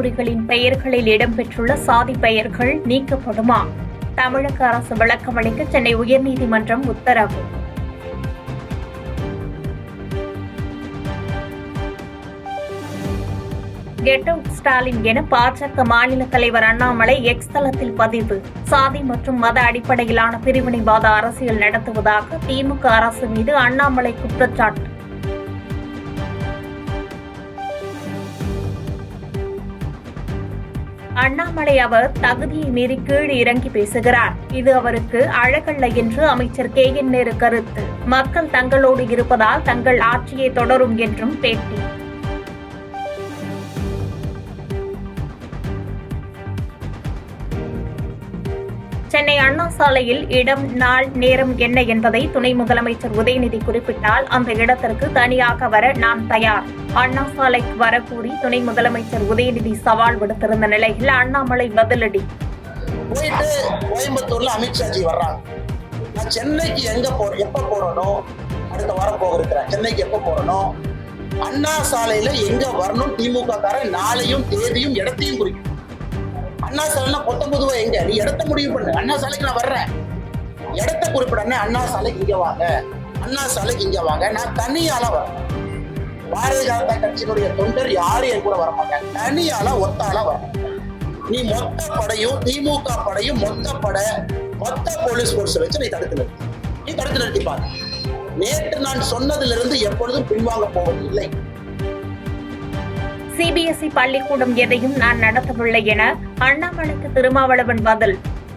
கல்லூரிகளின் பெயர்களில் இடம்பெற்றுள்ள சாதி பெயர்கள் நீக்கப்படுமா? தமிழக அரசு விளக்கமளிக்க சென்னை உயர்நீதிமன்றம் உத்தரவு. கெட் அவுட் ஸ்டாலின் என பாஜக மாநில தலைவர் அண்ணாமலை எக்ஸ் தளத்தில் பதிவு. சாதி மற்றும் மத அடிப்படையிலான பிரிவினைவாத அரசியல் நடத்துவதாக திமுக அரசு மீது அண்ணாமலை குற்றச்சாட்டு. அண்ணாமலை அவர் தகுதியை மீறி கீழ் இறங்கி பேசுகிறார். இது அவருக்கு அழகல்ல என்று அமைச்சர் KN நேரு கருத்து. மக்கள் தங்களோடு இருப்பதால் தங்கள் ஆட்சியை தொடரும் என்றும் பேட்டி. சென்னை அண்ணா சாலையில் இடம், நாள், நேரம் என்ன என்பதை துணை முதலமைச்சர் உதயநிதி குறிப்பிட்டால் அந்த இடத்திற்கு தனியாக வர நான் தயார். அண்ணா சாலைக்கு வரக்கூறி துணை முதலமைச்சர் உதயநிதி சவால் விடுத்திருந்த நிலையில் அண்ணாமலை பதிலடி. கோயம்புத்தூர்ல அமித்ஷாஜி வர்றாங்க. நான் சென்னைக்கு எப்ப போறனோ, அடுத்த வாரம் போகிறேன். சென்னைக்கு எப்ப போறனோ, அண்ணா சாலையில எங்க வரணும் திமுக காரன் நாளையும் தேதியும் இடத்தையும் குறிக்கும். அண்ணா சாலைனா 19 எங்க, நீ இடத்த முடிவு பண்ணு. அண்ணா சாலைக்கு நான் வர்றேன், இடத்த குறிப்பிட. அண்ணா சாலைக்கு இங்க வாங்க, அண்ணா சாலைக்கு இங்க வாங்க. நான் தனியால வரேன். பாரதிய ஜனதா கட்சியினுடைய தொண்டர் யாரும் என் கூட வர மாட்டாங்க. தனியால ஒத்தால வரேன். நீ மொத்த படையும் திமுக படையும் மொத்த போலீஸ் போர்ஸ் வச்சு நீ தடுத்து நிறுத்தி பாரு. நேற்று நான் சொன்னதிலிருந்து எப்பொழுதும் பின்வாங்க போவது இல்லை. CBSE பள்ளிக்கூடம் எதையும் நான் நடத்தவில்லை என அண்ணாமலைக்கு திருமாவளவன் பதில்.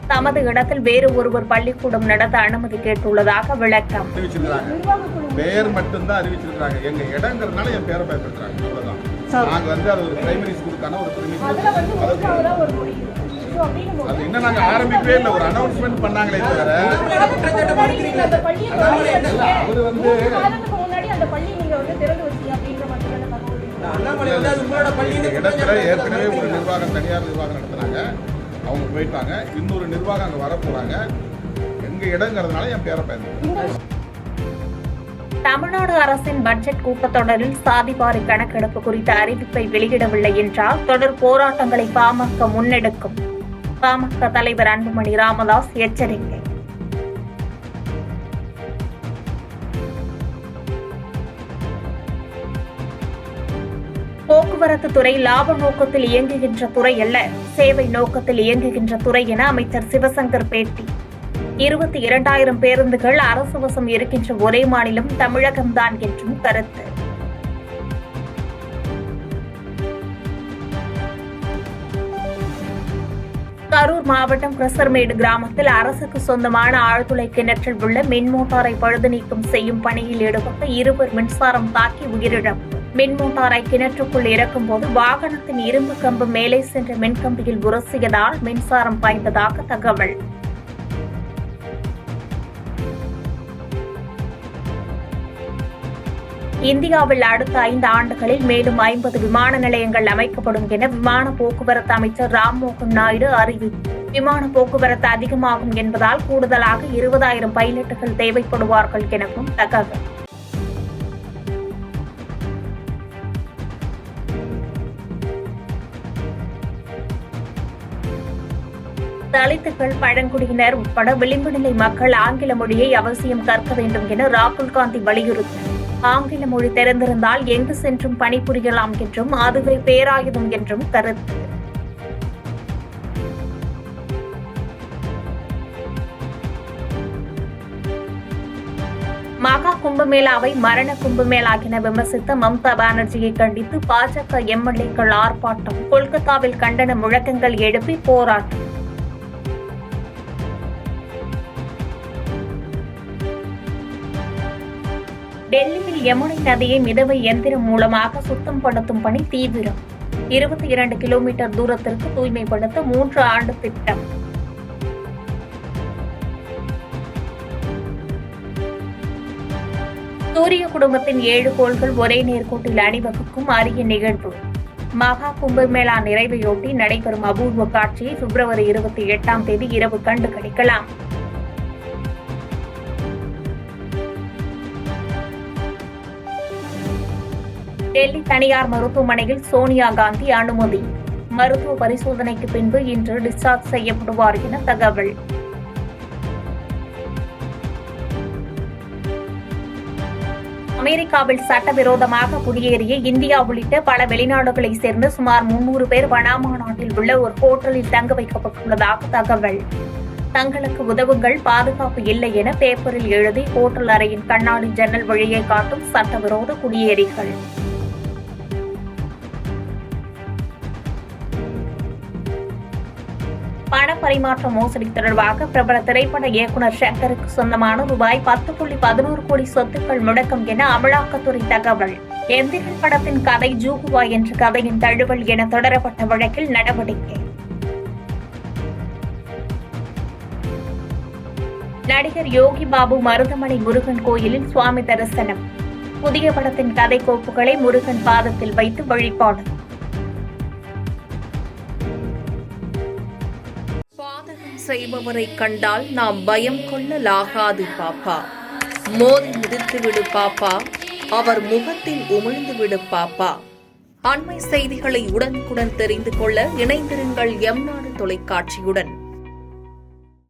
தமது இடத்தில் வேறு ஒருவர் பள்ளிக்கூடம் நடத்த அனுமதி கேட்டுள்ளதாக விளக்கம். பேர் மட்டும்தான் அறிவிச்சிருக்காங்க. எங்க இடங்கிறதுனால என் பேரை பயன்படுத்துறாங்க. அவ்வளவுதான். நாங்க அது ஒரு பிரைமரி ஸ்கூலுக்கான ஒரு அது இன்னும் நாங்க ஆரம்பிக்கவே இல்லை. ஒரு அனௌன்ஸ்மெண்ட் பண்ணாங்களே தவிர இடத்துல ஏற்கனவே ஒரு நிர்வாகம், தனியார் நிர்வாகம் நடத்துனாங்க. அவங்க போயிட்டாங்க. இன்னொரு நிர்வாகம் அங்க வர போறாங்க. எங்க இடங்கிறதுனால என் பேரை பயன்படுத்துறாங்க. தமிழ்நாடு அரசின் பட்ஜெட் கூட்டத்தொடரில் சாதிவாரி கணக்கெடுப்பு குறித்த அறிவிப்பை வெளியிடவில்லை என்றால் தொடர் போராட்டங்களை பாமக முன்னெடுக்கும். பாமக தலைவர் அன்புமணி ராமதாஸ் எச்சரிக்கை. போக்குவரத்து துறை லாப நோக்கத்தில் இயங்குகின்ற துறை அல்ல, சேவை நோக்கத்தில் இயங்குகின்ற துறை என அமைச்சர் சிவசங்கர் பேட்டி. 22,000 பேருந்துகள் அரசு வசம் இருக்கின்ற ஒரே மாநிலம் தமிழகம்தான் என்றும் கருத்து. கரூர் மாவட்டம் கிருசர்மேடு கிராமத்தில் அரசுக்கு சொந்தமான ஆழ்துளை கிணற்றில் உள்ள மின் மோட்டாரை பழுது நீக்கம் செய்யும் பணியில் ஈடுபட்ட 2 மின்சாரம் தாக்கி உயிரிழப்பு. மின் மோட்டாரை கிணற்றுக்குள் இறக்கும்போது வாகனத்தின் இரும்பு கம்பு மேலே சென்ற மின்கம்பியில் உரசியதால் மின்சாரம் பாய்ந்ததாக தகவல். இந்தியாவில் அடுத்த 5 ஆண்டுகளில் மேலும் 50 விமான நிலையங்கள் அமைக்கப்படும் என விமான போக்குவரத்து அமைச்சர் ராம்மோகன் நாயுடு அறிவிப்பு. விமான போக்குவரத்து அதிகமாகும் என்பதால் கூடுதலாக 20,000 பைலட்டுகள் தேவைப்படுவார்கள் எனவும் தகவல். தலித்துகள், பழங்குடியினர் உட்பட விளிம்பு நிலை மக்கள் ஆங்கில மொழியை அவசியம் கற்க வேண்டும் என ராகுல் காந்தி வலியுறுத்தி. ஆங்கில மொழி தெரிந்திருந்தால் எங்கு சென்றும் பணிபுரியலாம் என்றும் அதுவே பேராயுதம் என்றும் கருத்து. மகா கும்பமேளாவை மரண கும்பமேளா என விமர்சித்த மம்தா பானர்ஜியை கண்டித்து பாஜக MLA-க்கள் ஆர்ப்பாட்டம். கொல்கத்தாவில் கண்டன முழக்கங்கள் எழுப்பி போராட்டம். டெல்லியில் யமுனை நதியை மிதவை எந்திரம் மூலமாக சுத்தம் படுத்தும் பணி தீவிரம். 22 கிலோமீட்டர் தூரத்திற்கு தூய்மைப்படுத்த 3 ஆண்டு திட்டம். சூரிய குடும்பத்தின் 7 கோள்கள் ஒரே நேர்கோட்டில் அணிவகுக்கும் அரிய நிகழ்வு. மகா கும்பமேளா நிறைவையொட்டி நடைபெறும் அபூர்வ காட்சியை பிப்ரவரி 28 இரவு கண்டு களிக்கலாம். டெல்லி தனியார் மருத்துவமனையில் சோனியா காந்தி அனுமதி. மருத்துவ பரிசோதனைக்கு பின்பு இன்று டிஸ்சார்ஜ் செய்யப்படுவார் என தகவல். அமெரிக்காவில் சட்டவிரோதமாக குடியேறிய இந்தியா உள்ளிட்ட பல வெளிநாடுகளைச் சேர்ந்த சுமார் 300 பேர் பனாமா நாட்டில் உள்ள ஒரு ஹோட்டலில் தங்க வைக்கப்பட்டுள்ளதாக தகவல். தங்களுக்கு உதவுங்கள், பாதுகாப்பு இல்லை என பேப்பரில் எழுதி ஹோட்டல் அறையின் கண்ணாடி ஜன்னல் வழியை காட்டும் சட்டவிரோத குடியேறிகள். பண பரிமாற்ற மோசடி தொடர்பாக பிரபல திரைப்பட இயக்குநர் ஷங்கருக்கு சொந்தமான ரூபாய் 10.11 கோடி சொத்துக்கள் முடக்கம் என அமலாக்கத்துறை தகவல். எந்திரன் படத்தின் கதை ஜூகுவா என்ற கதையின் தழுவல் என தொடரப்பட்ட வழக்கில் நடவடிக்கை. நடிகர் யோகி பாபு மருதமலை முருகன் கோயிலில் சுவாமி தரிசனம். புதிய படத்தின் கதை கோப்புகளை முருகன் பாதத்தில் வைத்து வழிபாடு. பாதகம் செய்பவரை கண்டால் நாம் பயம் கொள்ளலாகாது பாப்பா. மோதி மிதித்து விடு பாப்பா, அவர் முகத்தில் உமிழ்ந்து விடு பாப்பா. அண்மை செய்திகளை உடனுக்குடன் தெரிந்து கொள்ள இணைந்திருங்கள் எம் நாடு தொலைக்காட்சியுடன்.